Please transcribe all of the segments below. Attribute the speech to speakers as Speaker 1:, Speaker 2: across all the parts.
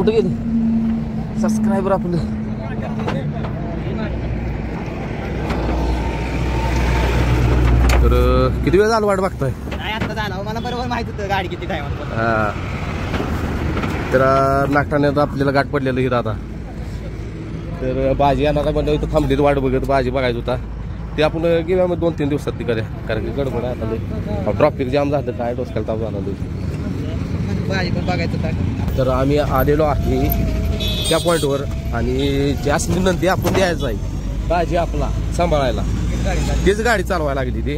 Speaker 1: कुठे गेले सबस्क्रायबर आपले? तर किती वेळ झाला वाट बघताय?
Speaker 2: आता झाला मला बरोबर माहित होतं गाडी किती टाइम.
Speaker 1: हा तर नागठाण्यात आपल्याला गाठ पडलेलं ही आता. तर भाजी येणार म्हणलं इथं थांबली वाट बघत भाजी बघायचं होता ते आपण घेऊया मग 2-3 दिवसात ती करूया कारण की गडबड आहे आता ट्रॉफिक जाम झालं काय डोसक्याला ताप झाला
Speaker 2: भाजी पण बघायचं होतं.
Speaker 1: तर आम्ही आलेलो आहे त्या पॉईंटवर आणि जास्मिन नंदी आपण द्यायचं आहे भाजी आपला सांभाळायला तीच गाडी चालवायला लागली ती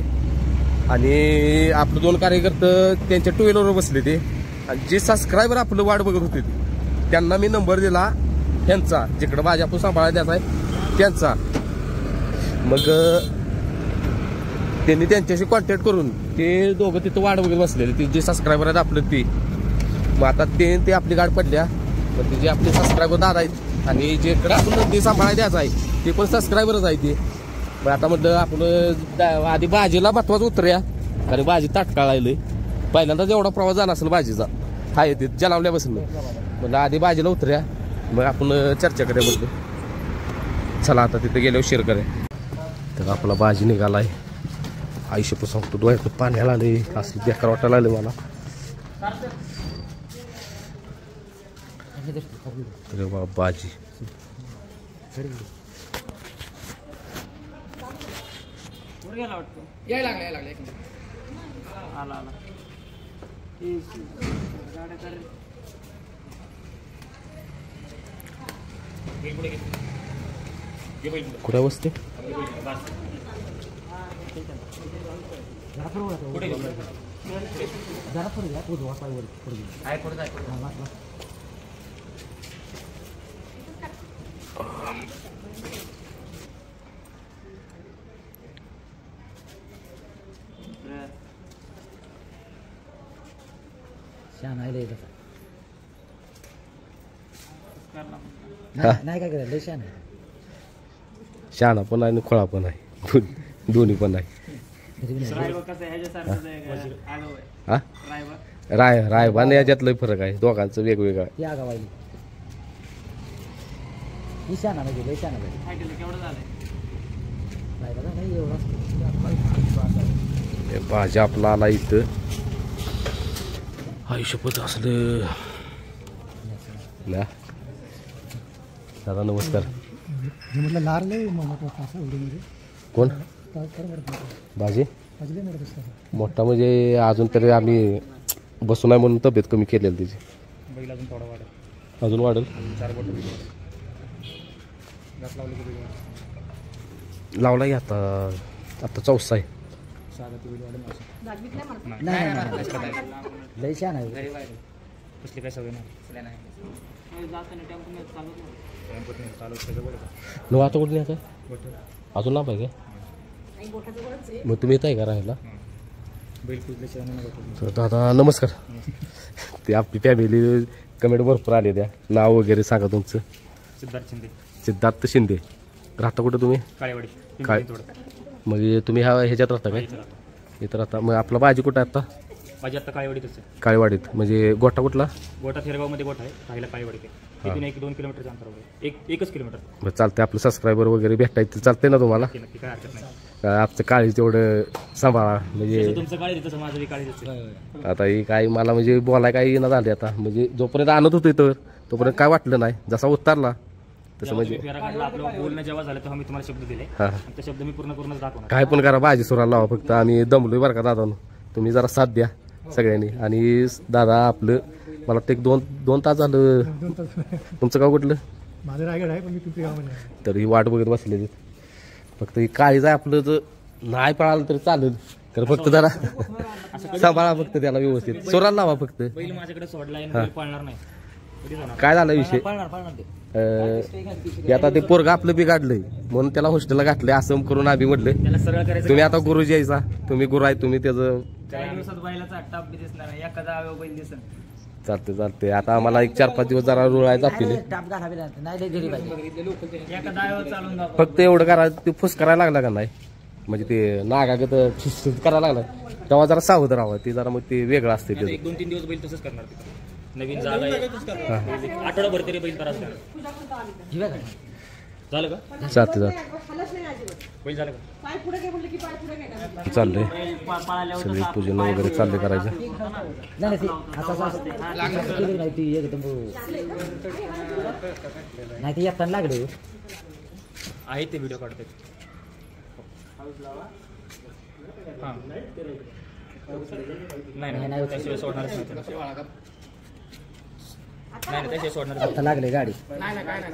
Speaker 1: आणि आपलं 2 कार्यकर्ते त्यांच्या 2 व्हीलरवर बसले ते आणि जे सबस्क्रायबर आपलं वाट बघत होते त्यांना मी नंबर दिला त्यांचा जिकडं भाजी आपण सांभाळायला द्यायचा आहे त्यांचा. मग त्यांनी त्यांच्याशी कॉन्टॅक्ट करून ते दोघं तिथं वाट बघत बसलेले ते जे सबस्क्रायबर आहेत आपलं ते. मग आता ते आपली गाठ पडल्या पण ते जे आपले सबस्क्रायबर दादा आहेत आणि जे आपण ते सांभाळायला द्यायचं आहे ते पण सबस्क्रायबरच आहे ते. मग आता म्हटलं आपलं आधी भाजीला महत्वाचं उतरूया कारण भाजी ताटकाळ राहिलंय पहिल्यांदाच एवढा प्रवास झाला असेल भाजीचा हा येते जलावल्यापासून म्हटलं आधी भाजीला उतरूया मग आपण चर्चा करूया म्हटलं. चला आता तिथे गेल्यावर शेअर करूया. तर आपला भाजी निघालाय आयुष्य सांगतो डोळ्यात पाण्याला आले असं बेकार वाटायला आले मला. अरे बाबा भाजी कुठे बसते
Speaker 2: नाही काय करायला शान
Speaker 1: शहाणा पण आहे आणि खोळा पण आहे दोन्ही पण आहे. रायबा आणि याच्यातलं फरक आहे दोघांचं वेगवेगळं. भाजी आपला आला इथं आयुष्यपत असलं ना. दादा नमस्कार. कोण भाजी मोठा म्हणजे अजून तरी आम्ही बसून आहे म्हणून तब्येत कमी केलेली त्याची अजून वाढेल. लावलाय आता आता 4 आहे. नो आता कुठे नाही अजून लांब आहे का मग तुम्ही येत आहे का राहायला? दादा नमस्कार. ते आपली फॅमिली कमेंट भरपूर आले त्या नाव वगैरे सांगा तुमचं. सिद्धार्थ शिंदे. राहता कुठं तुम्ही? काय मग तुम्ही ह्याच्यात राहता काय इथं राहता? मग आपला भाजी कुठं आहे आता?
Speaker 2: भाजी आता काळेवाडीतच.
Speaker 1: काळेवाडीत म्हणजे गोठा कुठला?
Speaker 2: गोठा थेरगाव मध्ये गोठा आहे राहायला काळेवाडीत आहे. तिथून 1-2 किलोमीटरचं अंतर वगैरे 1 किलोमीटर.
Speaker 1: मग चालतंय आपलं सबस्क्रायबर वगैरे भेटायचं चालतंय ना तुम्हाला?
Speaker 2: नक्की काय हरकत नाही.
Speaker 1: आपचं काळी तेवढं सांभाळा म्हणजे
Speaker 2: तुमचं काळी तसं माझं काळी.
Speaker 1: आता ही काही मला म्हणजे बोलाय काही येणं झाले आता म्हणजे जोपर्यंत आणत होतो इथं तोपर्यंत काय वाटलं नाही जसा उतरला तसं म्हणजे
Speaker 2: आपलं बोलणं जेव्हा झालं तेव्हा मी तुम्हाला शब्द दिले
Speaker 1: हा
Speaker 2: ते शब्द मी पूर्ण दाखवणार.
Speaker 1: काय पण करा भाजी सुराला लावा फक्त आम्ही दमलोय बरं का दादा तुम्ही जरा साथ द्या सगळ्यांनी. आणि दादा आपलं मला ते 2 तास झालं. तुमचं गाव कुठलं?
Speaker 3: माझं रायगड आहे पण मी तुमच्या गावामध्ये.
Speaker 1: तर ही वाट बघत बसलेली फक्त ही काळी जाय आपलं तर नाही पळालं तरी चालेल तर फक्त जरा सांभाळा फक्त त्याला व्यवस्थित सोराला लावा फक्त.
Speaker 2: बैल माझ्याकडे सोडलाय पळणार नाही.
Speaker 1: काय झाला विषय आता ते पोरगा आपलं बिघाडलंय म्हणून त्याला हॉस्टेलला घातलंय असं करून आम्ही म्हटलं तुम्ही आता गुरुजी यायचा तुम्ही गुरु आहे तुम्ही त्याचं चालते आता आम्हाला 1-4-5 दिवस जरा रुळायचं आपले फक्त एवढं करा ते फुस करायला लागला का नाही म्हणजे ते नागागत करायला लागला तेव्हा जरा सावध राहावं ते जरा मग ते वेगळं असते.
Speaker 2: 1-2-3 दिवस बैल तसंच करणार नवीन जागा आहे. आठवडाभर तरी बैल त्रास झाला. झालं का
Speaker 1: जाते
Speaker 2: बैल झालं का
Speaker 1: चाललंय सगळे पूजन वगैरे चालले करायचं.
Speaker 4: नाही ते येताना लागले
Speaker 2: आहे ते व्हिडिओ काढते. हां नाही त्याशिवाय सोडणारच नाही. नाही त्याशिवाय सोडणार
Speaker 4: आता लागले गाडी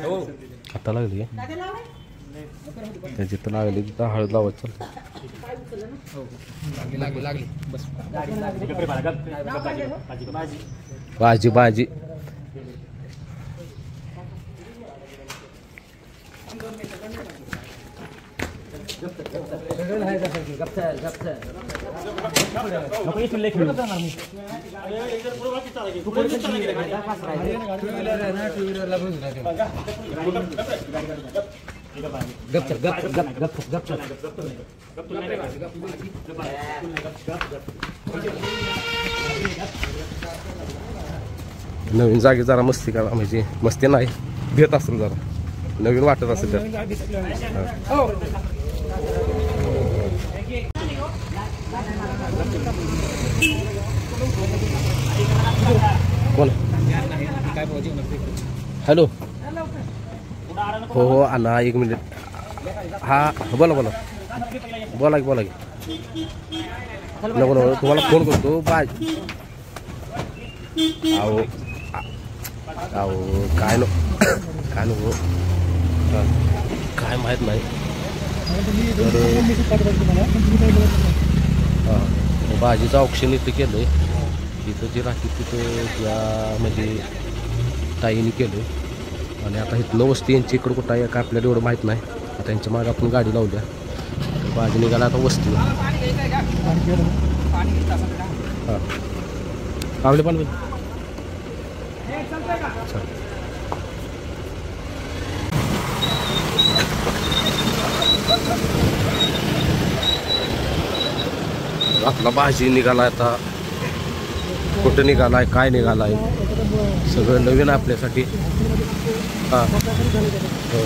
Speaker 2: हो.
Speaker 1: आता लागली त्याची तर लागली तिथं हळद लावत चालतं. भाजी भाजी नवीन जागी जरा मस्ती करा म्हणजे मस्ती नाही भेट असेल जरा नवीन वाटत असेल तर बोला. हॅलो हो हो आला 1 मिनिट हा बोला बोला बोला की बोला की नको नको तुम्हाला फोन करतो बाय. अहो अहो काय नको काय माहीत नाही तर भाजीचं ऑप्शन इथं केलं आहे. इथं जे राहते तिथं या म्हणजे ताईने केलं आहे आणि आता इथलं वस्ती यांची इकडं कुठं आहे का आपल्याला एवढं माहीत नाही. आता यांच्या मागं आपण गाडी लावल्या तर भाजी निघाला आता वस्ती. हां आवले पण आपला भाजी निघालाय आता कुठं निघालाय काय निघालाय सगळं नवीन आपल्यासाठी. हां हो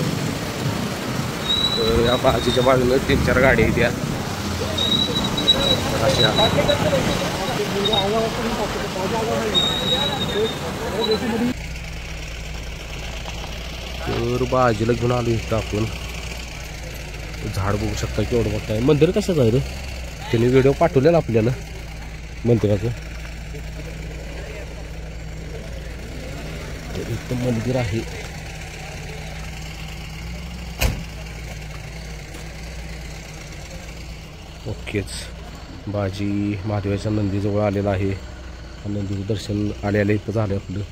Speaker 1: तर या भाजीच्या बाजूला 3-4 गाड्या आहेत या अशा. तर भाजीला घेऊन आलो इथं आपण. झाड बघू शकता केवढं मोठं आहे. मंदिर कशाचं आहे रे त्यांनी व्हिडिओ पाठवलेला आपल्याला मंदिराचं. तर इथं मंदिर आहे. ओकेच बाजी महादेवाच्या नंदीजवळ आलेला आहे. नंदीचं दर्शन आलेलं इथं झालं आपलं.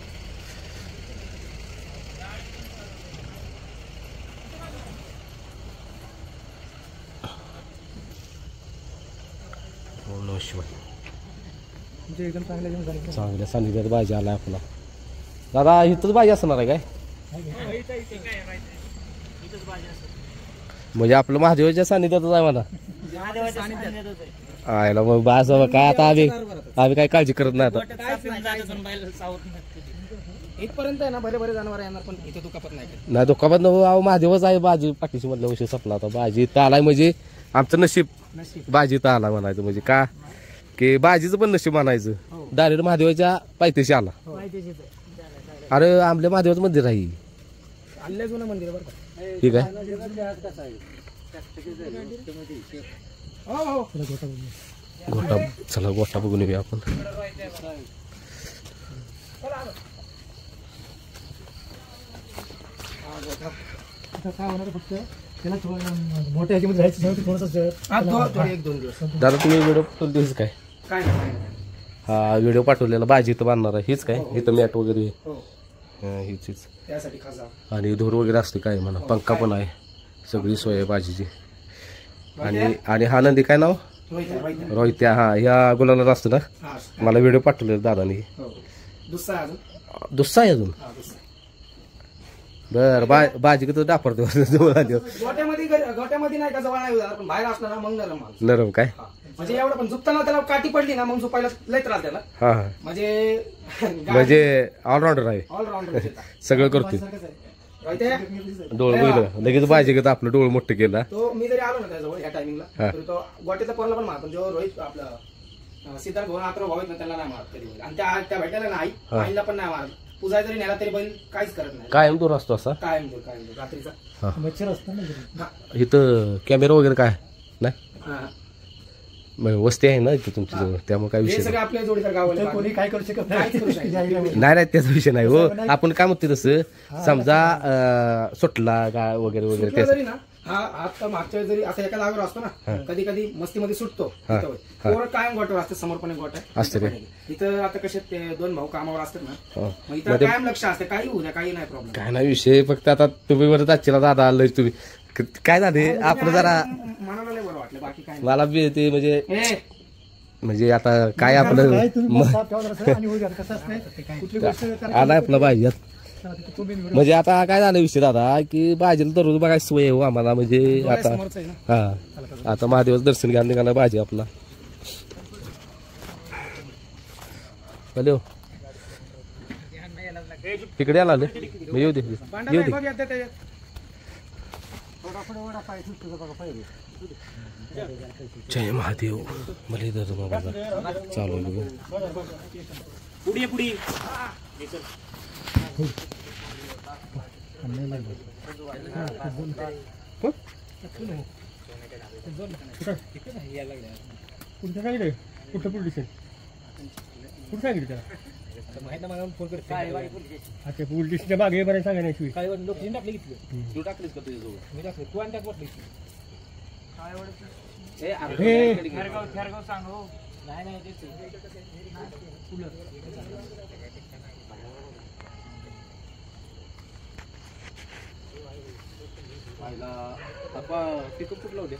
Speaker 3: एकदम
Speaker 1: चांगल्या सानिध्यात भाजी आला आपला. दादा इथंच भाजी असणार आहे काय म्हणजे आपलं महादेवाच्या सानिध्यातच आहे मला. आयला मग बास काय आता आम्ही काय काळजी करत नाही आता.
Speaker 4: इथपर्यंत आहे ना बरे बरे जनावर येणार पण इथे दुखापत नाही
Speaker 1: दुखापत नको. अहो महादेवच आहे भाजी पाठीशी मधला विषय संपला. आता भाजी इथं आलाय म्हणजे आमचं नशीब भाजी इथं आला म्हणायचं म्हणजे का की भाजीचं पण नशीब म्हणायचं. डायरेक्ट महादेवाच्या पायथ्याशी आला. अरे आमल्या महादेवाचं मंदिर आहे
Speaker 4: जुनं मंदिर बरं
Speaker 1: ठीक आहे. गोटा चला गोटा बघून येऊया आपण.
Speaker 3: काय होणार फक्त त्याला मोठ्या ह्याच्यामध्ये जायचं थोडंसं 1-2 दिवस.
Speaker 1: दादा तुम्ही व्हिडिओ पाठवलीस काय हा व्हिडिओ पाठवलेला भाजी इथं बांधणार आहे हीच काय इथं मॅट वगैरे हीच आणि धूर वगैरे असते काय म्हणा पंखा पण आहे सगळी सोय आहे भाजीची. आणि हा नंदी काय नाव रोहित्या. हा ह्या गुलाला असतं ना मला व्हिडिओ पाठवलेला दादानी. दुस्सा आहे अजून बर भाजी कसं डापरतो जवळ आल्यावर
Speaker 4: गोट्यामध्ये नाही का जवळ नाही होणार, पण बाहेर असणार मग नरम माल.
Speaker 1: नरम काय
Speaker 4: म्हणजे एवढं पण झुकताना त्याला काठी पडली ना मग झोपायला लय त्रास त्याला.
Speaker 1: हा हा म्हणजे ऑलराऊंडर आहे
Speaker 4: ऑलराऊंडर
Speaker 1: सगळं करतोय डोळ बैल लगेच भाजी घेत आपलं डोळ मोठं केलं
Speaker 4: तो. मी जरी आलो ना त्याजवळ या टायमिंगला तर तो गोट्याचा पोरला पण मारतो. जो रोहित आपला सिद्धार्थ भवन आत्र भाऊ आहेत ना त्याला नाही मारत कधी. आणि त्या भेटायला नाही आईला पण नाही मारत. पूजा जरी नेला तरी बैल काहीच करत नाही.
Speaker 1: कायम दूर असतो असा
Speaker 4: कायम रात्रीचा
Speaker 3: मच्छर असतात ना
Speaker 1: इथं कॅमेरा वगैरे काय नाही
Speaker 4: हा.
Speaker 1: वस्ती आहे ना इथं तुमच्या जवळ त्यामुळे काय
Speaker 4: हे
Speaker 1: विषय
Speaker 4: सगळे आपल्या जोडीदार गावाला
Speaker 3: तर कोणी काय करू शकत
Speaker 4: काहीच करू शकत नाही.
Speaker 1: नाही त्याचा विषय नाही हो आपण काय म्हणतो तसं समजा सुटला का वगैरे वगैरे
Speaker 4: सुटला
Speaker 1: त्याचं
Speaker 4: जरी ना हा आता मागच्या वेळी जरी असा एका जागेवर असतो ना कधी कधी मस्तीमध्ये सुटतो. पोरं कायम गोट्यावर असते. समोर पण एक गोट
Speaker 1: असते रे.
Speaker 4: आहे इथं. आता कसे ते 2 भाऊ कामावर असतात ना
Speaker 1: हो.
Speaker 4: मग इथं कायम लक्ष असते. काही होऊ द्या काही नाही प्रॉब्लेम.
Speaker 1: काय नाही विषय फक्त आता तुम्ही बरं दाखला दादा आलोय तुम्ही काय झाले आपलं जरा
Speaker 4: मनाला लय बरं वाटलं. बाकी काय
Speaker 1: मला बी ते म्हणजे
Speaker 4: नाही.
Speaker 1: म्हणजे आता काय आपलं
Speaker 3: काय तुम्ही मग साफ ठेवलं असं आणि उद्या कसं असतंय कुठली गोष्ट
Speaker 1: आलाय आपला भाजी
Speaker 3: तुम्ही
Speaker 1: म्हणजे आता काय झालं विषय दादा की भाजीला दररोज बघायची सोय हो आम्हाला म्हणजे आता
Speaker 4: समोरचं आहे ना.
Speaker 1: हा आता महादेवाचं दर्शन घ्यायला निघाला भाजी आपला हॅलो तिकडे आला येऊ दे येऊ दे
Speaker 4: बघ येते त्याच्यात.
Speaker 1: जय महादेव मला चालू
Speaker 2: पुढे पुढे
Speaker 3: कुठं सांगितलं कुठं पोलीस कुठं सांगितलं त्याला
Speaker 4: माहित नाही मला फोन करते.
Speaker 3: अच्छा पोलीसच्या मागे बरं सांगायची
Speaker 4: काय लोक टाकले घेतले. तू टाकलीस का तुझ्या जवळ? मी टाकले. तू आणि टाक वाटली. खेरगाव सांग हो. नाही नाही पिकअप कुठलं होते.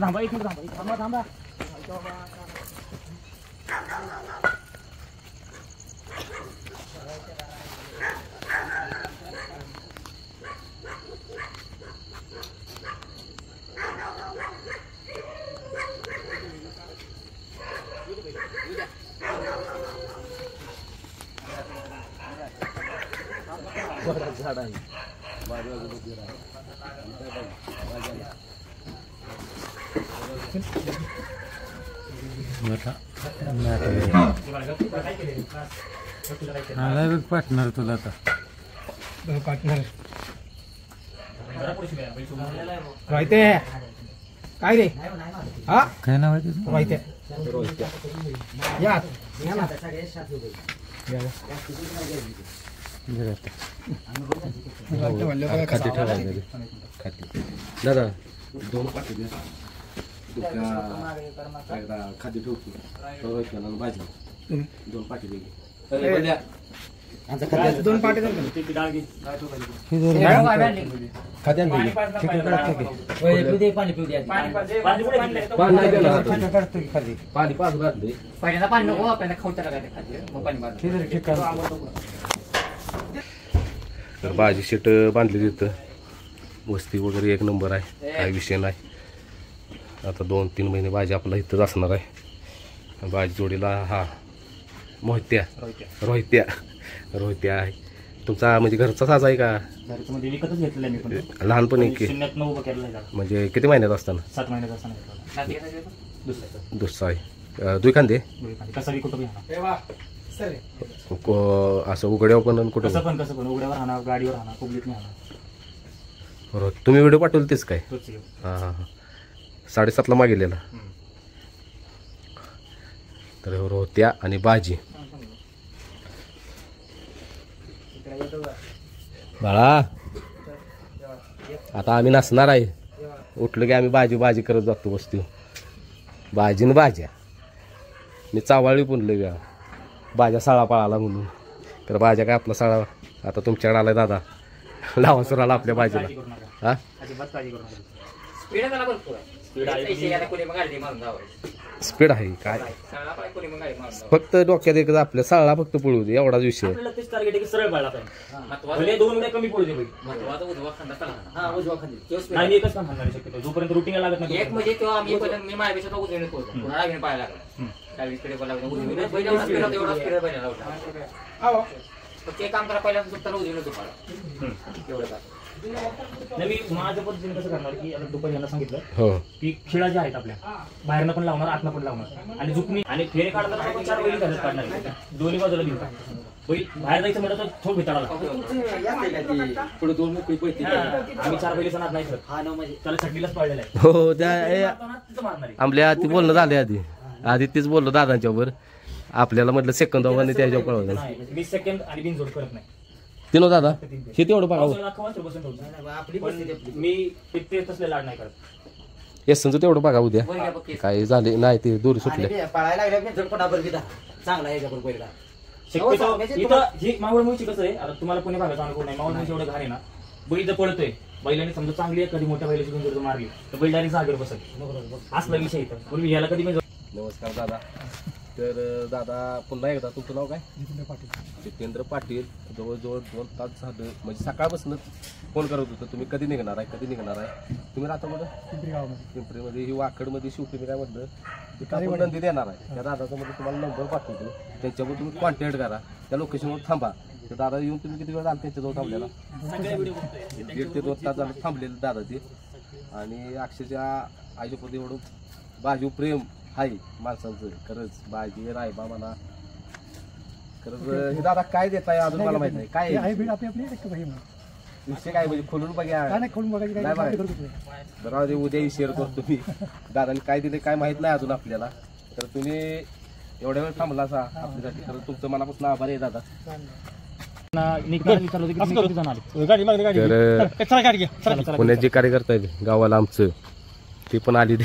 Speaker 1: तुम्हाला
Speaker 2: एक मिनिट थांबा
Speaker 1: झाड आहे
Speaker 2: बरं
Speaker 3: पार्टनर तुला आता पार्टनर माहिती आहे काय रे हा काय नाव आहे तुझं माहिती आहे या
Speaker 1: खाते ठेवा खाते दादा 2 पाटी द्या खाते ठेवतो भाजी 2 पाटी दे
Speaker 3: 2 पाटे
Speaker 1: पाणी पाच घातले तर भाजी शीट बांधली तिथं वस्ती वगैरे एक नंबर आहे काही विषय नाही आता 2-3 महिने भाजी आपला इथंच असणार आहे भाजी जोडीला हा रोहित्या आहे तुमचा म्हणजे घरचा साज आहे का
Speaker 2: म्हणजे विकतच घेतलेला मी पण
Speaker 1: लहानपणी
Speaker 2: शून्यातनं उभं केलेलं आहे
Speaker 1: म्हणजे किती महिन्यात असताना
Speaker 2: 7 महिन्याचा असताना
Speaker 1: दुसरा आहे 2 खांदे
Speaker 2: कसा बी कुठं बी हाणा
Speaker 1: असं उघड्यावर पण कुठं
Speaker 2: कसं पण उघड्यावर हाणा गाडीवर हाणा कुबलीत नाही हाणा
Speaker 1: बरोबर तुम्ही व्हिडिओ पाठवले तेच काय
Speaker 2: तोच आहे.
Speaker 1: हां हां 7:30ला मागेलेला तर रोत्या आणि भाजी बाळा आता आम्ही नसणार आहे उठलं की आम्ही भाजी करत जातो वस्तू भाजी न भाज्या मी चावाळी पुनलं का भाज्या साळा पळाला म्हणून तर भाज्या काय आपला साळा आता तुमच्याकडे आलाय दादा लावा सुराला आपल्या भाजीला हा
Speaker 2: अजिबात काळजी करू नका.
Speaker 1: स्पीड आहे काय फक्त डोक्यात एक आपल्या साळा फक्त पळू दे एवढाच विषय
Speaker 2: आपल्याला तेच टार्गेट आहे की सरळ पाळला पाहिजे भले 2 उड्या कमी पडू दे नाही मी एकच काम हाणणार आहे शक्यतो जोपर्यंत रुटीन लागत नाही
Speaker 5: एक म्हणजे तेव्हा आम्ही पहिल्यांदा मी माझ्यापेक्षा उजवीने पोहोचतो पुन्हा डावीने पाहायला लागला डावीकडे बोलावं उजवीने पहिल्या एवढा स्पीड पाहिजे ते काम करा पहिल्यांदा झोपताना उजवीने झोपायला एवढं काय
Speaker 2: नाही मी माझ्या पद्धतीने कसं करणार की आता दुपारी यांना सांगितलं
Speaker 1: हो
Speaker 2: की खिळा ज्या आहेत आपल्या बाहेरनं पण लावणार आतनं पण लावणार आणि झुकणी आणि फेरे काढताना आपण 4 बैल घालत काढणार दोन्ही बाजूला भिंता बैल बाहेर जायचं म्हटलं तर थोड भिताळाला
Speaker 5: पुढे 2 मोकळी पळते
Speaker 2: आम्ही 4 बैलीचा नाद नाही सर
Speaker 5: हा ना म्हणजे
Speaker 2: त्याला छटणीलाच पाळलेला आहे
Speaker 1: हो त्या
Speaker 2: मारणार आहे
Speaker 1: आपल्या ती बोलणं झाले आधी तेच बोललो दादांच्यावर आपल्याला म्हटलं सेकंद आणि त्याच्यावर पळवलं
Speaker 2: नाही मी सेकंड आणि बिनजोड करत नाही
Speaker 1: तिनो दादा हे तेवढं बघा
Speaker 2: पावसाळ्यात अख्खं वासरू बसून ठेवतो.
Speaker 5: आपली
Speaker 2: पण मी ते तसले लाड नाही करत
Speaker 1: येसनचं तेवढं बघा उद्या काय झाले नाही ते दोरी सुटले
Speaker 5: पळायला लागल्या झटपटाभर बिदा चांगला आहे याच्यावर पहिला
Speaker 2: शक्यतो इथं ही मावळ मुळची कसं आहे आता तुम्हाला कोणी भागाचा अनुभव नाही मावळ मुळची एवढं घाण आहे ना बैल जर पळतोय बैलाने समजा चांगली आहे कधी मोठ्या बैलाची गुंजर मारली तर बैल डायरेक्ट जागेवर बसत असला विषय इथं म्हणून याला कधी मी
Speaker 1: नमस्कार दादा तर दादा पुन्हा एकदा तुमचं नाव काय जितेंद्र पाटील जवळजवळ 2 तास झालं म्हणजे सकाळपासून फोन करत होतं तुम्ही कधी निघणार आहे तुम्ही राहता मध्ये पिंपरीमध्ये ही वाकडमध्ये शेवटी मी काय म्हटलं तिथं आपण नंदी देणार आहे त्या दादाचा मध्ये तुम्हाला नंबर पाठवतो त्यांच्यावर तुम्ही कॉन्टॅक्ट करा त्या लोकेशनवर थांबा तर दादा येऊन तुम्ही किती वेळ झाला त्यांच्याजवळ थांबलेला 1 ते 2 तास झाले थांबलेले दादा ते आणि अक्षरशः आईच्यापती एवढं भाजी प्रेम हाय माणसांचं खरंच भाजी रायबा म्हणा खरंच हे दादा काय देताय अजून मला माहित नाही काय विषय काय म्हणजे खोलून बघा बरं उद्या शेअर करतो मी दादाने काय दिले काय माहित नाही अजून आपल्याला तर तुम्ही एवढ्या वेळ थांबला असा आपल्यासाठी खरंच तुमचं मनापासून आभार आहे दादा तर पुण्यात जे कार्यकर्ता आहेत गावाला आमचं ते पण आली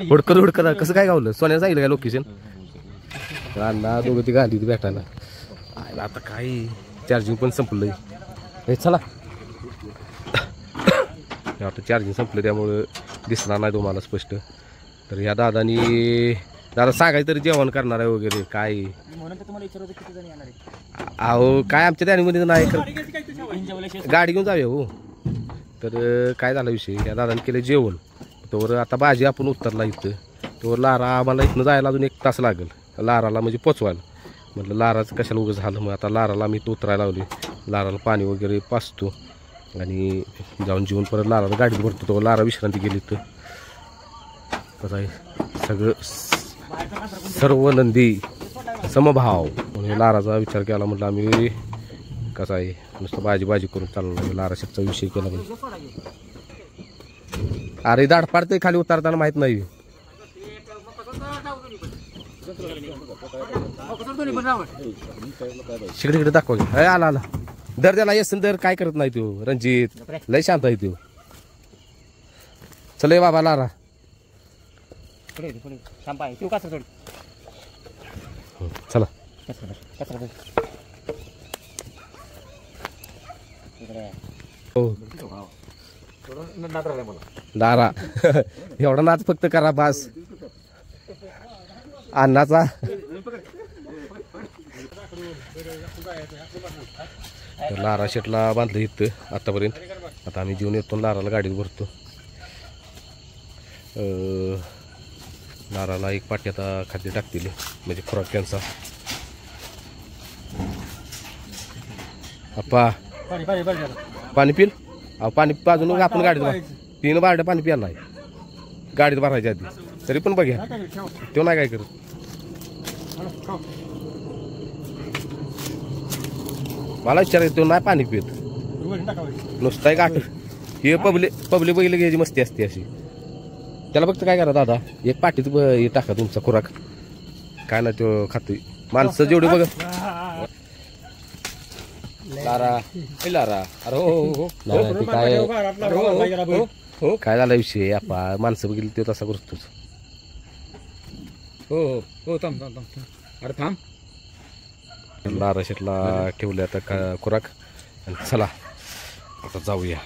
Speaker 1: हुडकत कसं काय गावलं सोन्या सांगितलं काय लोकेशन अण्णा दोघं ती गाली ती भेटायला आता काय चार्जिंग पण संपलंय हे चला आता चार्जिंग संपलं त्यामुळं दिसणार नाही तुम्हाला स्पष्ट तर ह्या दादा सांगायचं तरी जेवण करणार आहे वगैरे काय अहो काय आमच्या त्यामध्ये नाही गाडी घेऊन जाऊया हो तर काय झाला विषय ह्या दादाने केलं जेवण तोवर आता भाजी आपण उतरला इथं तोवर लारा आम्हाला इथनं जायला अजून 1 तास लागेल लाराला म्हणजे पोचवायला म्हटलं लाराचं कशाला उगं झालं मग आता लाराला मी उतरायला लावली लाराला पाणी वगैरे पाचतो आणि जाऊन जेवून परत लाराला गाडीत भरतो तो लारा विश्रांती गेली तर कसं आहे सगळं सर्व नंदी समभाव म्हणून लाराचा विचार केला. म्हटलं आम्ही कसा आहे नुसतं भाजी करून चाललो. लारा शेटचा विषय केला पाहिजे. अरे दाढ पाडते खाली उतारताना माहित नाही. शिकडे दाखवा की. आला दर त्याला येसन दर काय करत नाही तो रणजित. लय शांत आहे तो. चल बाबा लारा. चला हो लारा एवढा नाच फक्त करा बास. अन्नाचा लारा शेटला बांधलं इथं आतापर्यंत. आता आम्ही जेवून येतो लाराला गाडीत भरतो. लाराला एक पाटी आता खाद्य टाकतील म्हणजे खुराक त्यांचा. अप्पा पाणी पिल. अहो पाणी पाजून आपण गाडीत 3 बारड्या पाणी प्यायला नाही गाडीत भरायच्या आधी. तरी पण बघ्या तो नाही काय करत. मला विचारायचं तो नाही पाणी पित नुसतं एक आठ. हे पब्लिक बघितलं घ्यायची मस्ती असते अशी. त्याला फक्त काय करा दादा एक पाटीत हे टाका तुमचा खुराक. काय ना तो खातोय माणसं जेवढी बघ. लारा लारा अरे हो काय झाला विषय आपा. माणसं बघितली तो तसा करतोच.
Speaker 3: हो थांब अरे थांब.
Speaker 1: लारा शेटला ठेवले आता खुराक. आणि चला आता जाऊया.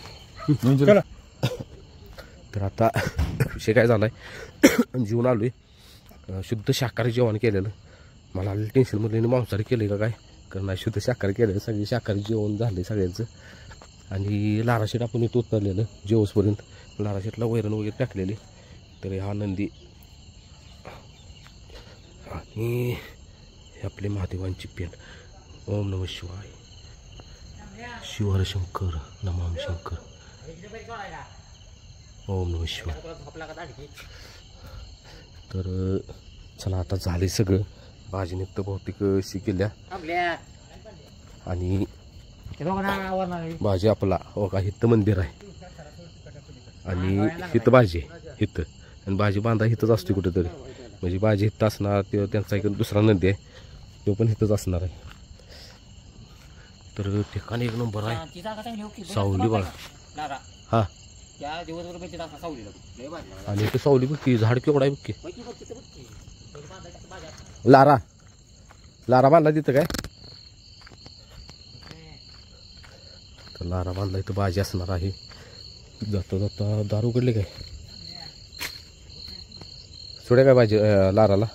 Speaker 1: तर आता विषय काय झालाय जेवण आलोय. शुद्ध शाकाहारी जेवण केलेलं. मला टेन्शन मध्ये मांसाहारी केलंय का काय. कारण नाही शुद्ध शाकाहारी केलेलं. सगळे शाकाहारी जेवण झाले सगळ्यांचं. आणि लारा शेट आपण इथं उतरलेलं जेवसपर्यंत. लारा शेटला वैरण वगैरे टाकलेली. तर हा नंदी आणि हे आपले महादेवांची पेन. ओम नमः शिवाय शिवर शंकर नमाम शंकर ओम नमः शिवाय. तर चला आता झाले सगळं. भाजीने तर बहुतेक केल्या. आणि भाजी आपला हो का हिथं मंदिर आहे. आणि हिथं भाजी आहे हिथं. आणि भाजी बांधा हिथंच असते कुठेतरी. म्हणजे भाजी हिथं असणार. ते त्यांचा एक दुसरा नदी आहे तो पण हिथंच असणार आहे. तर ठिकाणी एक नंबर आहे. सावली बघा. हा आणि इथं सावली बघ झाड केवढा आहे बघ. लारा लारा बांधला तिथं काय. तर लारा बांधला इथं भाजी असणार आहे. जाता जाता दार उघडले काय सोड्या काय भाजी लाराला.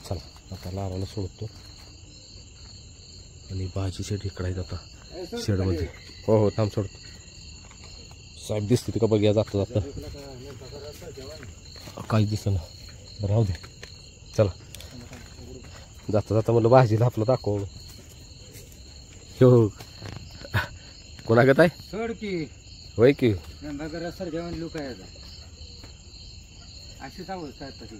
Speaker 1: चला आता लाराला सोडतो. आणि भाजी शेड इकडे आहे आता शेडमध्ये. हो थांब सोडतो. साहेब दिसते का बघ्या जाता जाता. काही दिसेना राहू दे. चला जाता जाता म्हणलं भाजीला आपलं दाखव. हो कोणागत आहे
Speaker 3: सोड की
Speaker 1: होय की.
Speaker 3: सर जेवण लोक आहे अशीच अवस्था आहे तशी.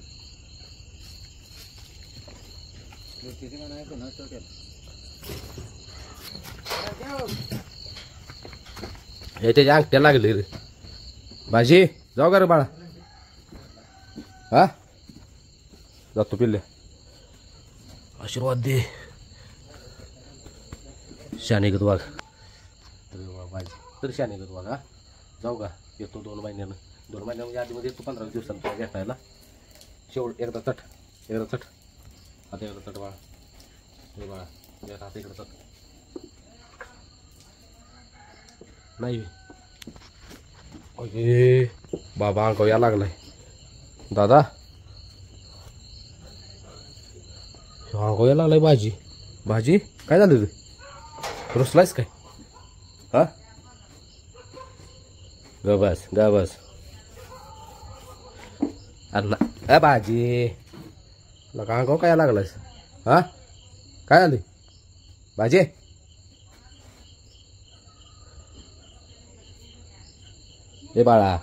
Speaker 1: हे त्याच्या अंगठ्या लागले रे. भाजी जाऊ का रे बाळा. हा जातो पिल्ले. आशीर्वाद दे शानेगत वाघ. अरे वा भाजी तर शानेगत वाघ. हा जाऊ का येतो 2 महिन्यानं. 2 महिन्या म्हणजे आधीमध्ये येतो 15 दिवसांनी तुला भेटायला. शेवट एकदा चट आता एकदा चट बाळा. हे बाळा आता इकडं चट नाही. अरे बाबा अंगाव या लागलाय दादा. अंगाव या लागलाय. भाजी काय झालं रे. रुसलायस काय. हा ग बस अरे भाजी लगा अंगाव काय लागलायस. हा काय झालं भाजी. ए बाळा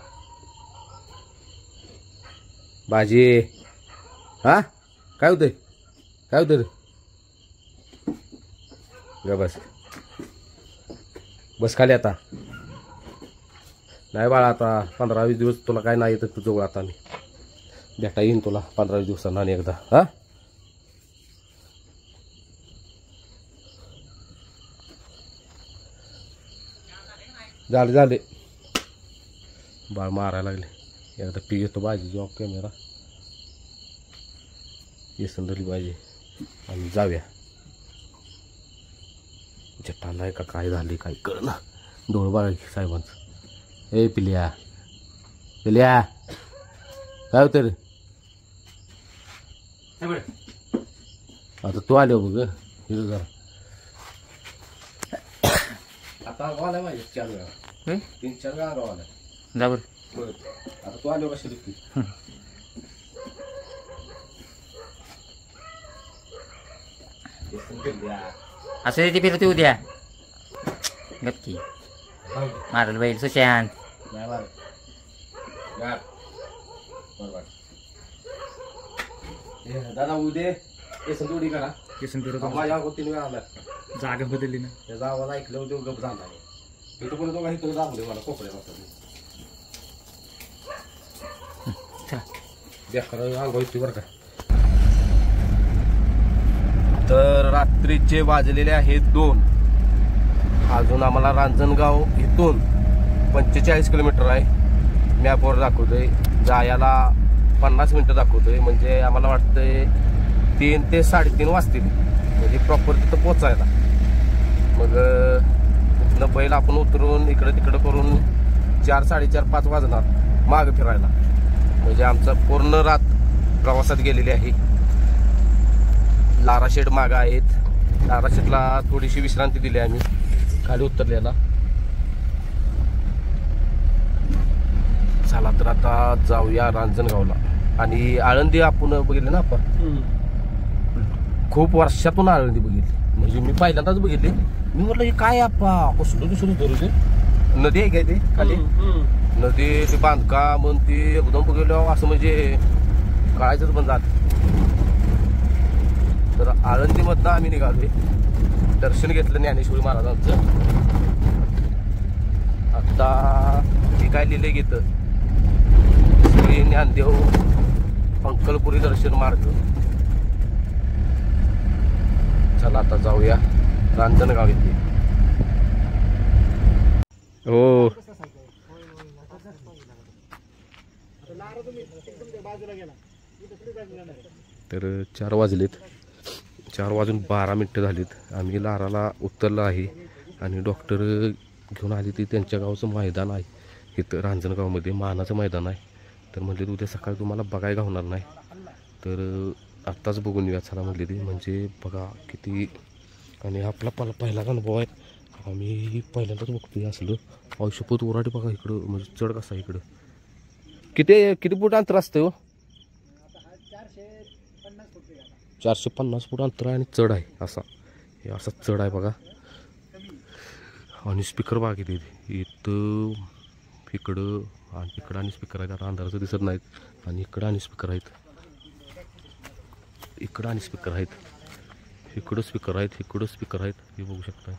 Speaker 1: भाजी हा काय होतंय काय होतंय रे ग बस बस खाली आता नाही बाळा आता 15-20 दिवस तुला काय नाही येतं तुझं जवळ आता मी भेटा येईन तुला 15-20 दिवसांना आणि एकदा हा झाले बाळ मारायला लागले एकदा पी घेतो भाजी ऑफ कॅमेरा येसन धरली पाहिजे आणि जाऊया जटाला आहे का काय झाले काय कळ ना डोळ बाळ साहेबांचं ए पिल्या पिल्या काय होतं रे आता तू आले बघ हिरो जरा आता आलाय माझ्या 4 वेळा 3-4 वेळा आलाय
Speaker 5: जा बरं
Speaker 1: आता तू आलो कशी रिक्की
Speaker 5: असं ते फिरते उद्या गपकी मारल बैल सुशांत
Speaker 1: नाही मार बरोबर दादा उद्या केसन जोडी करा
Speaker 3: केसन फिरत
Speaker 1: माझ्या 3 वेळा आला
Speaker 3: जागा बदलली ना
Speaker 1: त्याचा आवाज ऐकल्यावर तो गप झाला इथं पण तो काही तुला दाखवले मला कोपऱ्या वाटत बरं का तर रात्रीचे वाजलेले आहेत 2 अजून आम्हाला रांजणगाव इथून 45 किलोमीटर आहे मॅपवर दाखवतोय जायला 50 मिनिटं दाखवतोय म्हणजे आम्हाला वाटतंय 3 ते 3:30 वाजतील म्हणजे प्रॉपर तिथं पोचायला मग तिथनं बैल आपण उतरून इकडं तिकडं करून 4-4:30-5 वाजणार मागं फिरायला म्हणजे आमचा पूर्ण रात प्रवासात गेलेली आहे लाराशेड मागं आहेत लाराशेडला थोडीशी विश्रांती दिली आम्ही खाली उतरलेला चला तर आता जाऊया रांजणगावला आणि आळंदी आपण बघितली ना आपण खूप वर्षातून आळंदी बघितली म्हणजे मी पहिल्यांदाच बघितली मी म्हटलं हे काय आपा कसलं दुसरं धरू नदी आहे काय ते खाली नदी ते बांधकाम ते एकदम बघितलं असं म्हणजे कळायचंच पण जात तर आळंदीमधनं आम्ही निघालोय दर्शन घेतलं ज्ञानेश्वरी महाराजांचं आता हे काय लिहिलंय घेतं श्री ज्ञानदेव अंकलपुरी दर्शन मार्ग चला आता जाऊया रांजणगाव येथे हो तर 4 वाजलेत 4 वाजून 12 मिनिटं झालीत आम्ही लाराला उतरलो आहे आणि डॉक्टर घेऊन आली ती त्यांच्या गावचं मैदान आहे इथं रांजणगावमध्ये मानाचं मैदान आहे तर म्हटले उद्या सकाळी तुम्हाला बघायला होणार नाही तर आत्ताच बघून येऊया चला म्हटली ती म्हणजे बघा किती आणि आपला पहिला अनुभव आहे आम्ही पहिल्यांदाच बघतोय असलं औषधपूत उराटी बघा इकडं म्हणजे चढ कसा इकडं किती फूट अंतर असतं हो 450 फूट अंतर आहे आणि चढ आहे असा हे असा चढ आहे बघा आणि स्पीकर बघा किती इथं इकडं आणि इकडं आणि स्पीकर आहेत आता अंधाराचं दिसत नाहीत आणि इकडं आणि स्पीकर आहेत इकडं आणि स्पीकर आहेत इकडं स्पीकर आहेत इकडं स्पीकर आहेत हे बघू शकता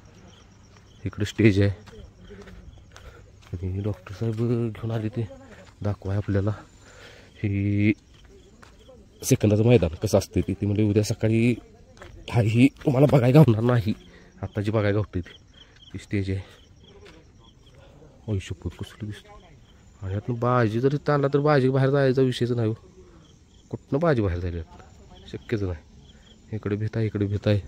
Speaker 1: इकडं स्टेज आहे आणि डॉक्टर साहेब घेऊन आले ते दाखवाय आपल्याला ही सेकंदाचं मैदान कसं असते ती म्हणजे उद्या सकाळी ही तुम्हाला बघायला होणार नाही आता जी बघायला होते ती स्टेज आहे आयुष्यपूत कसलं दिसतं आणि यातनं बाजी जरी चालला तर बाजी बाहेर जायचा विषयच नाही हो कुठनं बाजी बाहेर जायला शक्यच नाही इकडे भेट आहे इकडे भेट आहे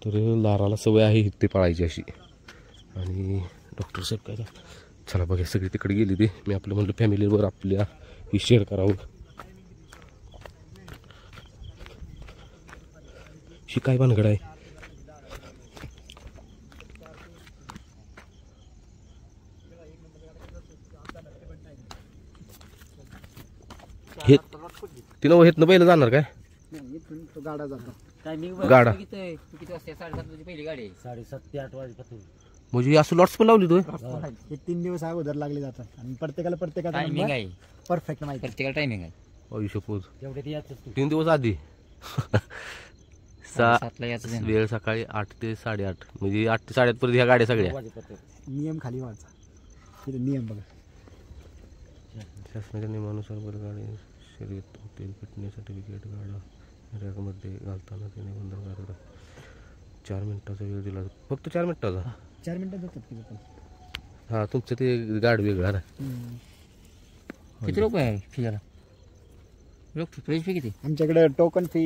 Speaker 1: तर लाराला सवय आहे इथे पळायची अशी आणि डॉक्टर साहेब काय चला बघा सगळी तिकडे गेली ती मी आपलं म्हणलं फॅमिलीवर आपल्या ही शेअर करावं ही काय भानगड आहे हे तिनं हेतनं पहिलं जाणार काय
Speaker 3: गाडा जातो
Speaker 5: टायमिंग
Speaker 1: गाडा.
Speaker 5: किती वाजता 7:30 वाजता पहिली गाडी आहे
Speaker 3: 7:30 ते 8 वाजेपर्यंत
Speaker 1: म्हणजे असं लॉट्स पण लावली तू
Speaker 3: हे 3 दिवस अगोदर लागले जातात आणि प्रत्येकाचा
Speaker 5: टायमिंग आहे
Speaker 3: परफेक्ट माहिती
Speaker 5: प्रत्येकाला टायमिंग आहे
Speaker 1: आयुष्यपूर
Speaker 3: जेवढे ते याच
Speaker 1: 3 दिवस आधी
Speaker 5: 7:00 याचं आहे.
Speaker 1: वेळ सकाळी 8 ते 8:30 म्हणजे 8 ते 8:30 पर्यंत ह्या गाड्या सगळ्या
Speaker 3: नियम खाली वाचा तिथे नियम बघा
Speaker 1: शासनाच्या नियमानुसार बैलगाडी शर्यत तेल फिटनेस सर्टिफिकेट गाडा रॅकमध्ये घालताना त्याने बंधनकारक 4 मिनिटाचा वेळ दिला फक्त 4 मिनिटाचा
Speaker 3: 4 मिनिटं जातात की पण
Speaker 1: हा तुमचं ते गाड वेगळा ना
Speaker 5: किती रुपये आहे फी जरा लोक फ्रेश फी किती
Speaker 3: आमच्याकडे टोकन फी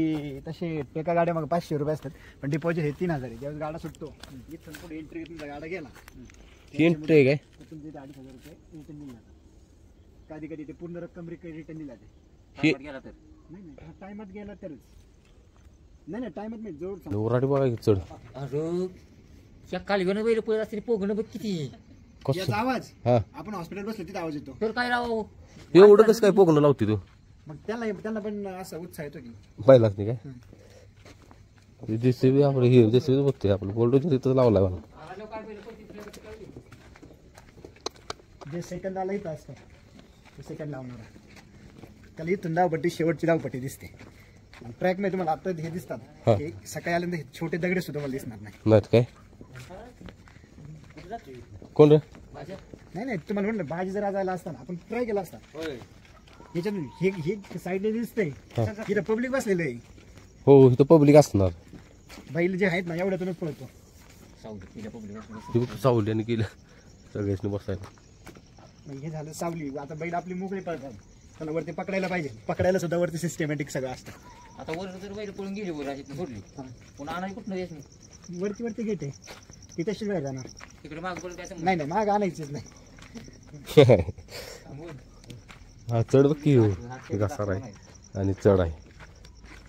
Speaker 3: तसे एका गाड्या मग 500 रुपये असतात पण डिपॉझिट हे 3000 आहे ज्यावेळेस गाडा सुटतो इथून पुढे एंट्री तुमचा गाडा गेला
Speaker 1: तीन आहे काय
Speaker 3: तुमचे 2,500 रुपये रिटर्न दिला कधी कधी ते पूर्ण रक्कम रिटर्न दिला ते
Speaker 5: गेला तर
Speaker 3: नाही टायमात गेला तरच नाही टायमात नाही जोड
Speaker 1: ओराडी बघा की चढ
Speaker 5: अरे त्या कालगण बैल पळत असते पोगणं बघ किती
Speaker 3: याचा आवाज
Speaker 1: हा
Speaker 3: आपण हॉस्पिटल बसलो तिथे आवाज येतो
Speaker 5: तर काय राव
Speaker 1: एवढं कसं काय पोगणं लावती तू
Speaker 3: मग त्यांना पण असा उत्साह येतो की
Speaker 1: पाहिलाच नाही काय जेसीबी आपलं हे जेसीबी बघते आपलं बोल्डोच्या तिथं लावलाय मला
Speaker 3: जे सेकंद आला इथं असतं ते सेकंड लावणार त्याला इथून धावपट्टी शेवटची धावपट्टी दिसते ट्रॅक मध्ये तुम्हाला आता हे दिसतात हे सकाळी आल्यानंतर हे छोटे दगडे सुद्धा मला दिसणार नाही
Speaker 1: नाही काय कोण रे
Speaker 3: नाही तुम्हाला म्हणलं भाजी जर जायला असताना आपण ट्राय केला असता याच्यातून हे साईडने दिसतंय इथं पब्लिक बसलेलं आहे
Speaker 1: हो इथं पब्लिक असणार
Speaker 3: बैल जे आहेत ना एवढ्यातूनच पळतो
Speaker 1: सावलीने केलं सगळ्यांनी बसायला
Speaker 3: मग हे झालं सावली आता बैल आपली मोकळी पळतात त्याला वरती पकडायला पाहिजे पकडायला सुद्धा वरती सिस्टमॅटिक सगळं असतं
Speaker 5: आता वर जर बैल पळून गेली वर अशी सोडली पुन्हा आणायची कुठं येत नाही
Speaker 3: वरती गेट आहे ती तशीच बाहेर जाणार
Speaker 5: तिकडे माग पडून काय
Speaker 3: नाही माग आणायचीच नाही
Speaker 1: हा चढ बघ की घसार आहे आणि चढ आहे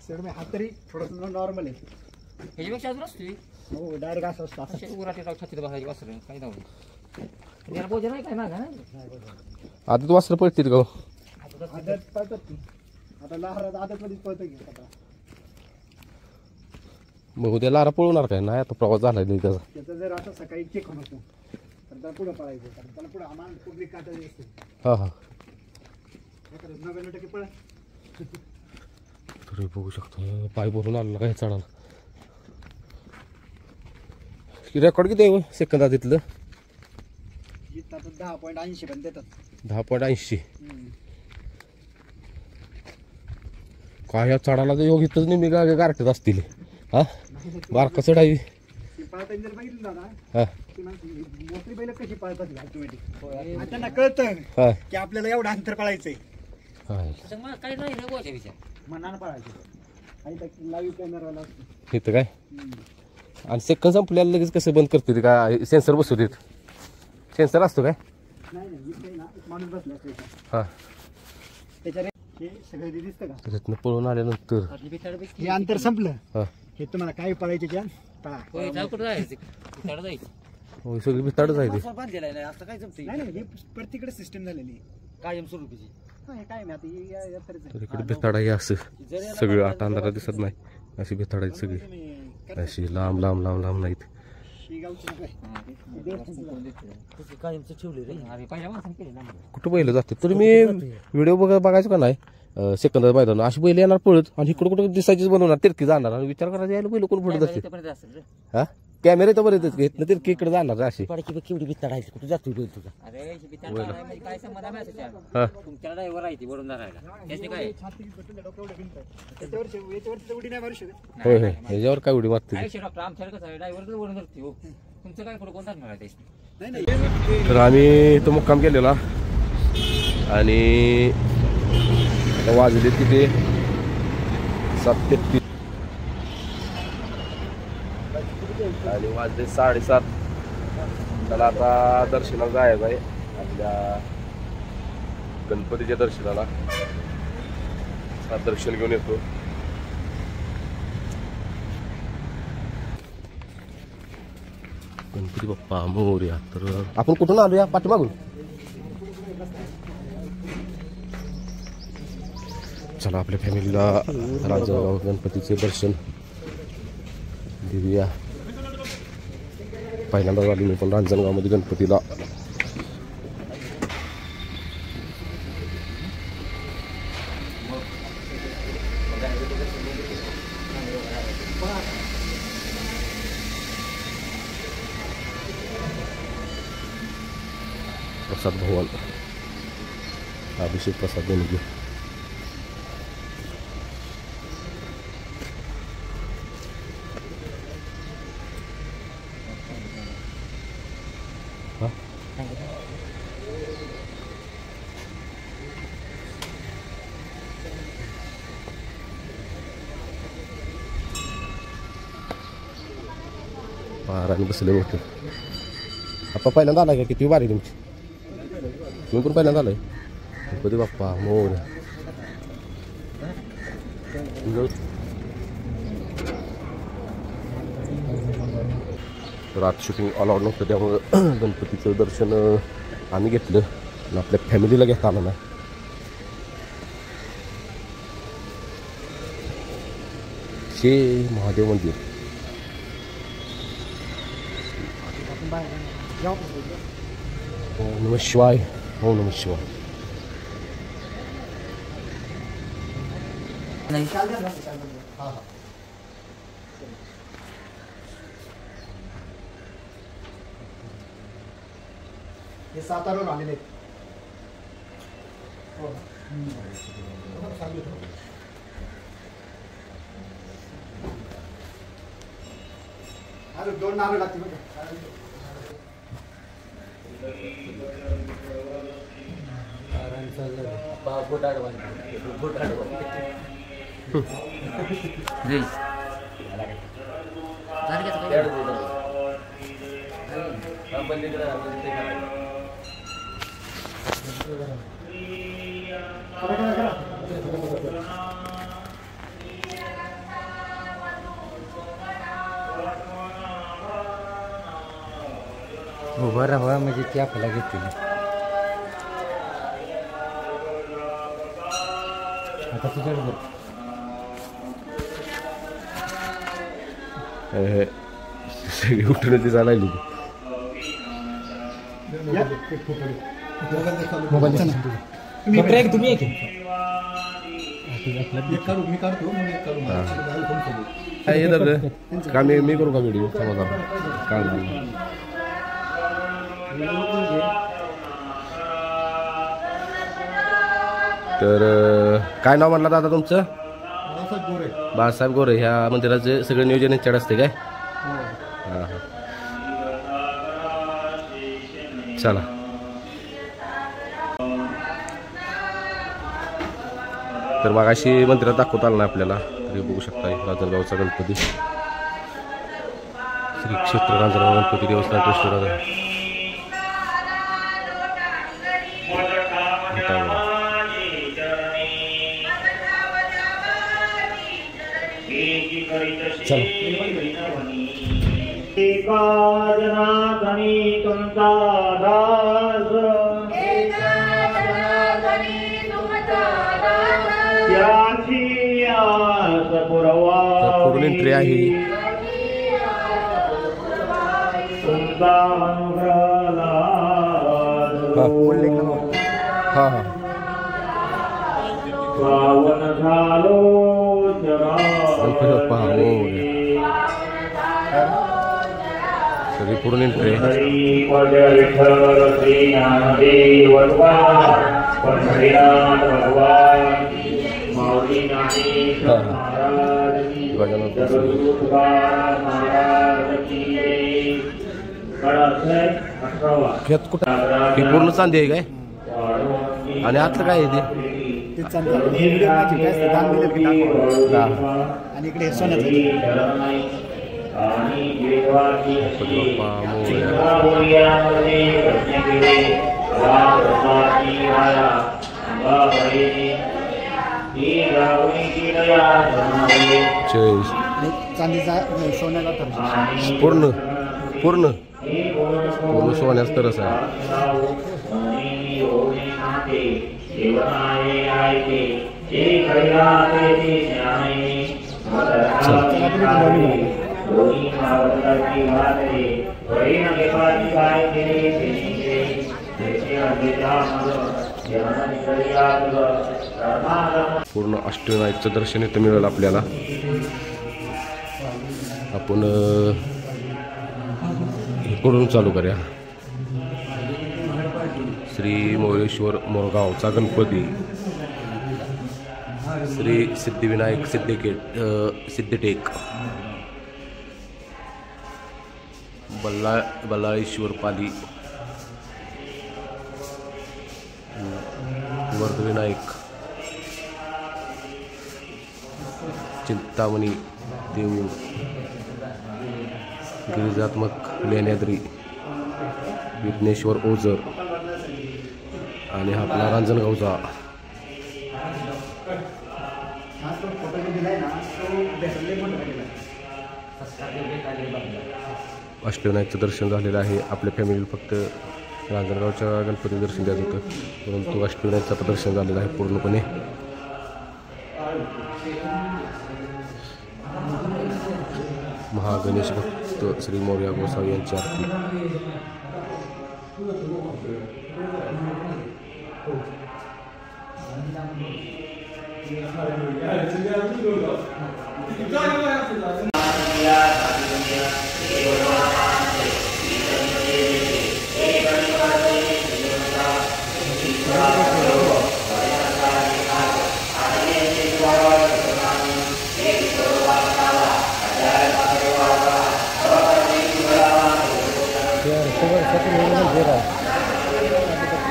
Speaker 3: सर मी हा तरी थोडंसं नॉर्मल आहे
Speaker 5: ह्याच्यापेक्षा अजून असते
Speaker 3: हो डायरेक्ट असं असतं
Speaker 5: असे उराटे राव छातीत बसायची वासरं काही जाऊ त्याला बोजा नाही काय मागा
Speaker 1: आता तू वासरं पळतील का
Speaker 3: आदत पळतात ती आता लहारात आदत मध्येच पळतं की आता
Speaker 1: मग उद्या लारा पळवणार काय नाही आता प्रवास झाला त्याचा
Speaker 3: त्याचं जर आता सकाळी चेक होत तर त्याला पुढं पळायचं कारण त्याला पुढं आम्हाला पब्लिक काटा असते
Speaker 1: हा हा
Speaker 3: 99% पळ
Speaker 1: तरी बघू शकतो पाय भरून आलेला काय चढाला रेकॉर्ड किती आहे सेकंदात तिथलं
Speaker 3: इथं आता 10.80 पण देतात
Speaker 1: 10.80 काय या चढाला तर योग इथंच नेहमी गारठत असतील हा बारका चढावी
Speaker 3: ती पळताना जर बघितलं दादा
Speaker 1: हा
Speaker 3: ती मोठी बैल कशी पळतात ऑटोमॅटिक त्यांना कळतं
Speaker 1: हा
Speaker 3: की आपल्याला एवढं अंतर पळायचंय
Speaker 1: काय
Speaker 5: काही नाही ना बोजा विचार
Speaker 3: मनानं पळायचं आणि लाईव्ह कॅमेराला असतो
Speaker 1: इथं काय आणि सेकंद संपल्याला लगेच कसं बंद करते काय सेन्सर बसू देत सेन्सर असतो काय
Speaker 3: नाही इथे ना एक माणूस बसला असतो
Speaker 1: हा
Speaker 3: त्याच्या हे सगळं ते दिसतं का
Speaker 1: त्याच्यातनं पळून आल्यानंतर
Speaker 3: हे अंतर संपलं
Speaker 1: हा
Speaker 3: हे तुम्हाला काय पळायचे त्या पळा
Speaker 5: कुठं जायचं जायचं
Speaker 1: हो सगळी भिताडच आहे ते
Speaker 5: बांधलेला आहे असं काय जमते
Speaker 3: नाही हे प्रत्येकडे सिस्टम झालेली आहे.
Speaker 5: कायम स्वरूपीची
Speaker 3: हे काय नाही आता या तऱ्हेचं आहे.
Speaker 1: तर इकडे भिताड आहे असं सगळं आता अंधारा दिसत नाही अशी भिताड आहेत सगळी
Speaker 3: तुम्ही
Speaker 1: अशी लांब लांब लांब लांब नाहीत
Speaker 3: शेगावची नको आहे.
Speaker 5: कायमचं ठेवले रे अरे पहिल्या माणसाने केले ना
Speaker 1: कुठं बैल जाते तरी मी व्हिडिओ बघायचो का नाही सेकंदात मैदान अशी बैल येणार पळत आणि इकडं कुठं दिसायचीच बनवणार तिरकी जाणार आणि विचार करायचा यायला बैल कोण पडत असते हा कॅमेरे तर बरेच घेतलं तिरकी इकडे जाणार अशी
Speaker 5: पडायची बघ केवढी बित्ताडायची कुठे जातो बैल तुझा अरे म्हणजे काय संबंध आहे
Speaker 1: हा
Speaker 5: तुमच्याला ड्रायव्हर आहे ती वरून राहायला त्याची काय
Speaker 3: छाती बटन डोकं एवढं भिंत आहे. याच्यावरची उडी नाही मारू शकत
Speaker 1: होय होय ह्याच्यावर काय उडी मारते
Speaker 5: काय डॉक्टर आमच्याकडे कसं आहे ड्रायव्हर वरून धरते हो तुमचं काय पुढे कोण धरणार आहे त्याची
Speaker 3: नाही नाही
Speaker 1: तर आम्ही तो मुक्काम केलेला आणि आता वाजले तिथे 7:33 आणि वाजले 7:30 त्याला आता दर्शनाला जायचं आहे आपल्या गणपतीच्या दर्शनाला दर्शन घेऊन येतो गणपती बाप्पा मोरया तर आपण कुठून आलो या पाठीमागून चला आपल्या फॅमिलीला राजगाव गणपतीचे दर्शन देऊया पहिल्यांदा आलो मी पण रांजणगावमध्ये गणपतीला. प्रसाद भवन, अभिषेक प्रसाद देणगी. महाराणी बसले मोठे. आता पहिल्यांदा आला का? किती वारी तुमची? तुम्ही पण पहिल्यांदा आलाय? गणपती बाप्पा मोर. रात शूटिंग अलाउड नव्हतं त्यामुळं गणपतीचं दर्शन आम्ही घेतलं आणि आपल्या फॅमिलीला घेता आलं नाही. हे महादेव मंदिर. ओम नमः शिवाय. ओम नमः शिवाय.
Speaker 3: हे सातारावरून आलेले आहेत. अरे 2 नारळ लागतील बघा.
Speaker 6: उभं राहावं म्हणजे ते आपल्याला घेतील. आता तुझ्याकडे
Speaker 1: सगळी उठून ती चालायली.
Speaker 2: तुम्ही
Speaker 1: का मी करू का व्हिडिओ? काढणार. तर काय नाव म्हणलं दादा तुमचं? बाळासाहेब गोरे. ह्या मंदिराचे सगळे नियोजन यांच्याकडे असते काय? हां हां. चला. तर मग अशी मंदिरात दाखवता आलं ना आपल्याला. तरी बघू शकता रांजणगावचा गणपती. श्री क्षेत्र रांजणगाव गणपती देवस्थान ट्रस्ट. पुढून एंट्री आहे. हा हा. सगळी पुढून एंट्री आहे. खेत कुठं? ही पूर्ण चांदी आहे काय? आणि आतलं काय आहे
Speaker 3: ते चांदी. हे व्हिडिओ माझी काय दान दिलं की दाखवा. आणि इकडे सोन्याचं. चांदीचा सोन्याला तर
Speaker 1: पूर्ण पूर्ण पूर्ण सोन्याच तरच आहे.
Speaker 3: चला.
Speaker 1: पूर्ण अष्टविनायकचं दर्शन इथं मिळेल आपल्याला. आपण इकडून चालू करूया. श्री मोरेश्वर मोरगावचा गणपती, श्री सिद्धिविनायक सिद्धटेक, बल्लाळेश्वर पाली, वर्धविनायक, चिंतामणी देऊळ, गिरिजात्मक लेण्याद्री, विघ्नेश्वर ओझर आणि हा आपला रांजणगावचा. अष्टविनायकचं दर्शन झालेलं आहे. आपल्या फॅमिलीला फक्त रांजणगावच्या गणपती दर्शन द्यायचं होतं, परंतु अष्टविनायकचं दर्शन झालेलं आहे पूर्णपणे. महागणेश भक्त श्री मोरया गोसावी यांची आरती.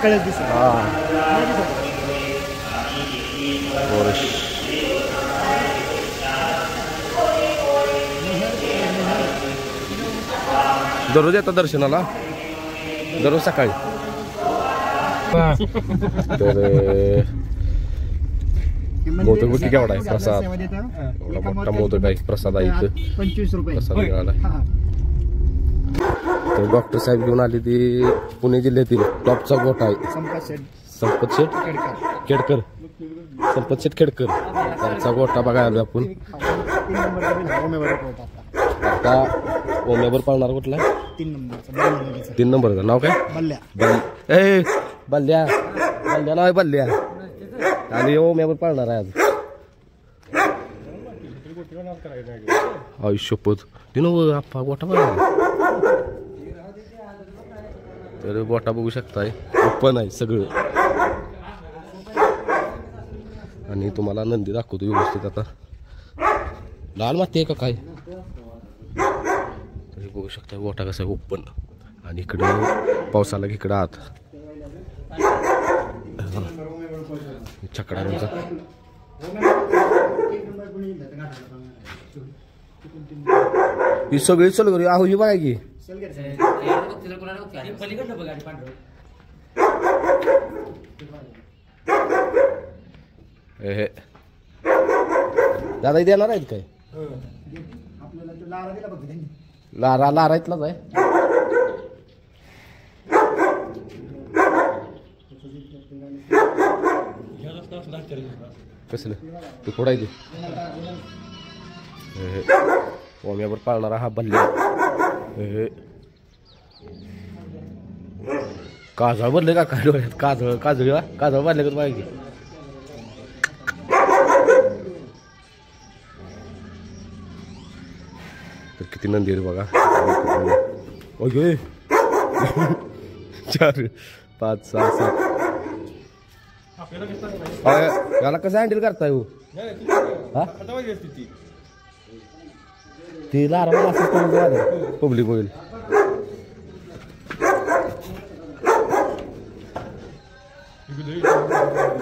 Speaker 3: कळत दिसत.
Speaker 1: दररोज येतात दर्शनाला, दररोज सकाळी. तर मोदक बघ केवढा आहे प्रसाद, एवढा मोठा मोदक आहे प्रसाद आहे इथं.
Speaker 3: 25 रुपये
Speaker 1: प्रसाद मिळाला. तर डॉक्टर साहेब घेऊन आले ते पुणे जिल्ह्यातील टॉपचा गोठा आहे. संपत शेठ खेडकर, संपत शेठ खेडकर त्यांचा गोठा बघायला आलो आपण. आता ओम्यावर पाळणार कुठला? 3 नंबरचं नाव काय? बल्ल्या. बल्ल्या नाव आहे बल्ल्या. आणि ओम्यावर पाळणार आहे आज. आयुष्यपत आप्पा गोठा बघा. तर गोठा बघू शकताय, ओपन आहे सगळं. आणि तुम्हाला नंदी दाखवतो व्यवस्थित. आता लाल माती आहे का काय? तरी बघू शकता गोठा कसा आहे ओपन. आणि इकडं पावसाला इकडं आत छकडा. ही सगळी चल करू. आहो ही बघा की दादा इथे येणार आहेत काय? लारा इथलाच आहे. कसलं तू फोडायचे ओम्यावर पाळणारा हा बल्ल्या. काजळ भरले का काय डोळ्यात? काजळ भरले का पाहिजे. तर किती नंदी आहेत बघा. ओके 4 5 6 7. याला कसं हँडल करताय हो? ती लारा असं पब्लिक होईल.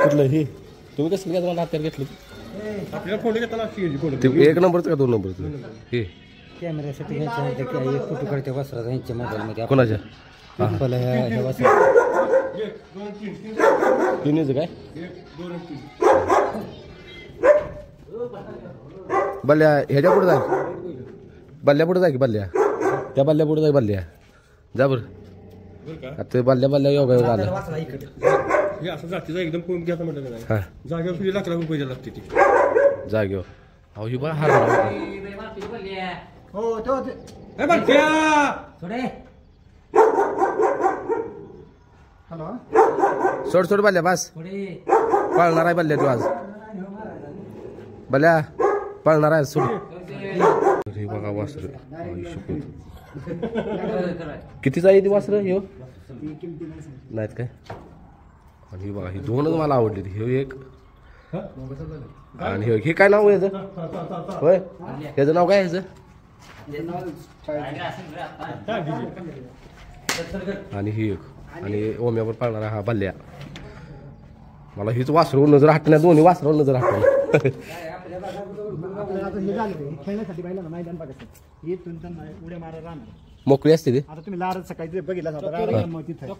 Speaker 1: कुठलं हे तुम्ही कसं घ्या? तुम्हाला हात्यार घेतलं एक नंबरचं का 2 नंबरचं? हे
Speaker 6: कॅमेऱ्यासाठी घ्यायचं एक फोटो काढते वस्त्राचा यांच्या मोबाईलमध्ये.
Speaker 1: कोणाच्या? तिन्हीच काय? बल्ल्या ह्याच्या पुढे जाय. बल्ल्या पुढे जाय की बल्ल्या. त्या बल्ल्या पुढे जाय. बल्ल्या जा बरं. आता बल्ल्या योगा आला.
Speaker 7: असं जातीचा एकदम कोण घ्यायचा म्हटलं नाही. जागेवर तुझी ₹1,00,000 लागते ती
Speaker 1: जागेवर. अहो ही बघा हार
Speaker 3: हो तो हॅलो
Speaker 1: सोड सोड बल्ल्या बस पळणार आहे बल्ल्या तू आज बल्ल्या पळणार आहे सोड अरे बघा वासर कितीच आहे ती वासर ह्यो नाहीत काय आणि हे बघा ही दोनच मला आवडली हे एक आणि हे काय नाव आहे याचं होय याचं नाव काय याचं आणि ही एक आणि ओम्यावर पाळणारा हा बल्ल्या मला हीच वासरू नजर हटण्या दोन्ही वासरावर नजर हटणार
Speaker 3: आता हे झालं हे खेळण्यासाठी पाहिलं ना मैदान बघायचं हे तुमचं उड्या मारा राहणार
Speaker 1: मोकळी असते ते
Speaker 3: आता तुम्ही लार सकाळी बघितला होता मग तिथं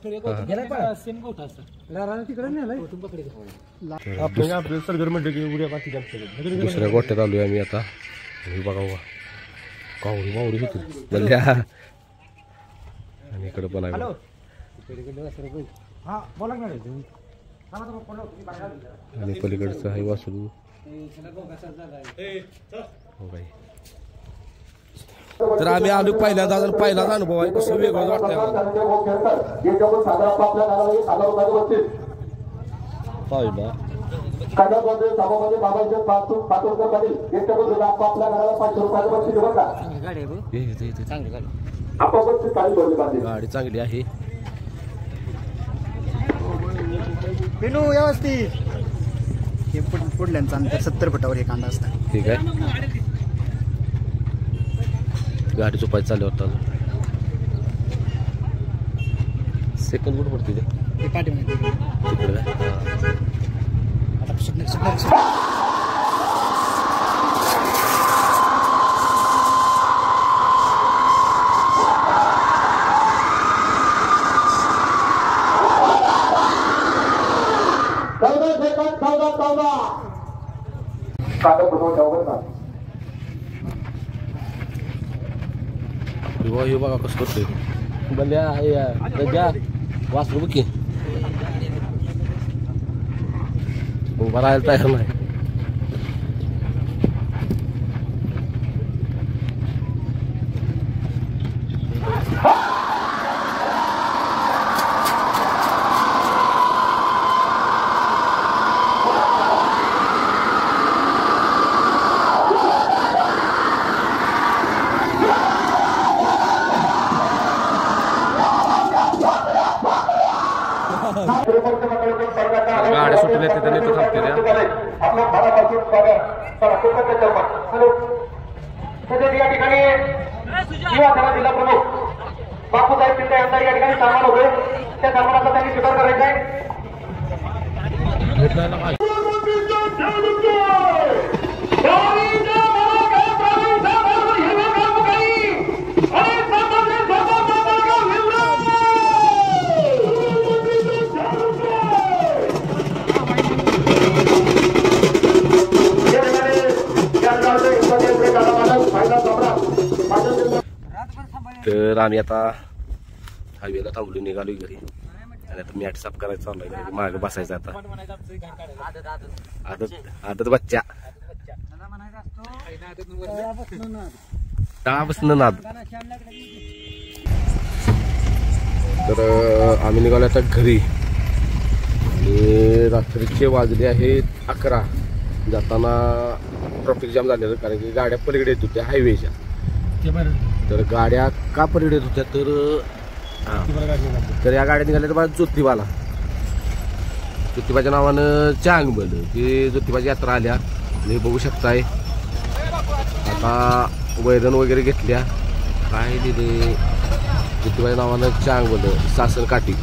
Speaker 7: आपलं सरगर म्हणतं की उद्या बाकी जास्त
Speaker 1: दुसऱ्या गोट्यात आलोय आम्ही आता हे बघा कावडी मावडी होती बल्ल्या आणि इकडे पण आहे
Speaker 3: हा बोला ना
Speaker 1: आणि पलीकडचं आहे वासरू हो बाई तर आम्ही आलो पहिल्यांदा अनुभव आहे कसं वेगळं वाटतंय पाहिला गाडी चांगली आहे
Speaker 3: पेनू व्यवस्थित हे पुढल्यांचं अंतर 70 फुटावर एक कांदा असतात
Speaker 1: ठीक आहे गाडी चुपायचं चालू होता सेकंड कुठं पडते
Speaker 3: ते पाठीमागे
Speaker 1: तिकडे काय
Speaker 3: आता सुटणार
Speaker 1: हे बघा कसं करतोय बल्ल्या वासरू बघ की उभा राहायला तयार नाही गाड्या सुटल्या तिथे नेतो थांबते
Speaker 8: या ठिकाणी युवा जिल्हा प्रमुख बापूसाहेब शिंदे यांचा या ठिकाणी सन्मान होतोय त्या सन्मानाचा त्यांनी स्वीकार करायचा आहे
Speaker 1: तर आम्ही आता हायवेला थांबलो निघालो घरी आणि आता मॅट साफ करायचं चालू मागे बसायचं आता आदत बच्चा टाळापासून नाद तर आम्ही निघालो आता घरी आणि रात्रीचे वाजले आहेत 11 जाताना ट्रॅफिक जाम झालेलं कारण की गाड्या पलीकडे येत होत्या हायवेच्या तर गाड्या का पलीकडे येत होत्या तर या गाड्या निघाल्या तर बघा ज्योतिबाच्या नावानं चांगबल ही ज्योतिबाची यात्रा आल्या हे बघू शकताय आता वैरण वगैरे घेतल्या काय दिले ज्योतिबाच्या नावानं चांगबल सासर काठी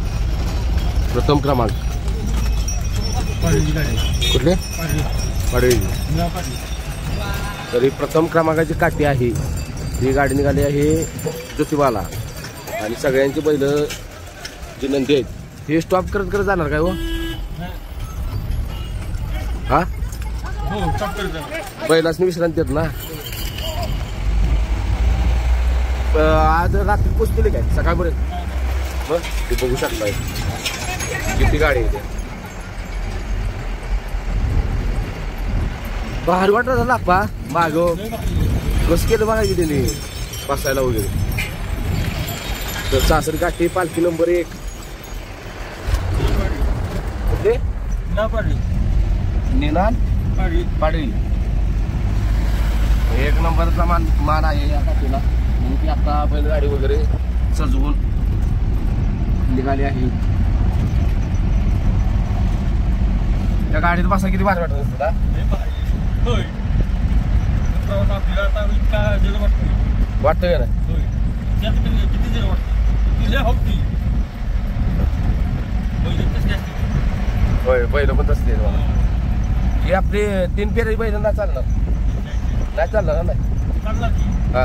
Speaker 1: प्रथम क्रमांक कुठले पाडळी तरी प्रथम क्रमांकाची काठी आहे ही गाडी निघाली आहे ज्योतिबाला आणि सगळ्यांची बैल जी नंदी आहेत हे स्टॉप करत करत जाणार काय हो हा बैलासनी विश्रांती देत ना आज रात्री पोचलेली काय सकाळपर्यंत मग ते बघू शकताय किती गाडी आहे भारी वाटत झाला पा माग कस केलं बघा की त्यांनी बसायला वगैरे. तर सासर काठी पालखी नंबर 1 कुठे निनाद पाडळी. एक नंबरचा मान आहे या काठीला. म्हणून ती आता बैलगाडी वगैरे सजवून निघाली आहे. त्या गाडीत बसा किती भारी वाटत तुला? वाटतं का ना? होय बैल पण तसली ही आपली 3 फेरी बैल नाही चालणार. नाही चालणार नाही. हा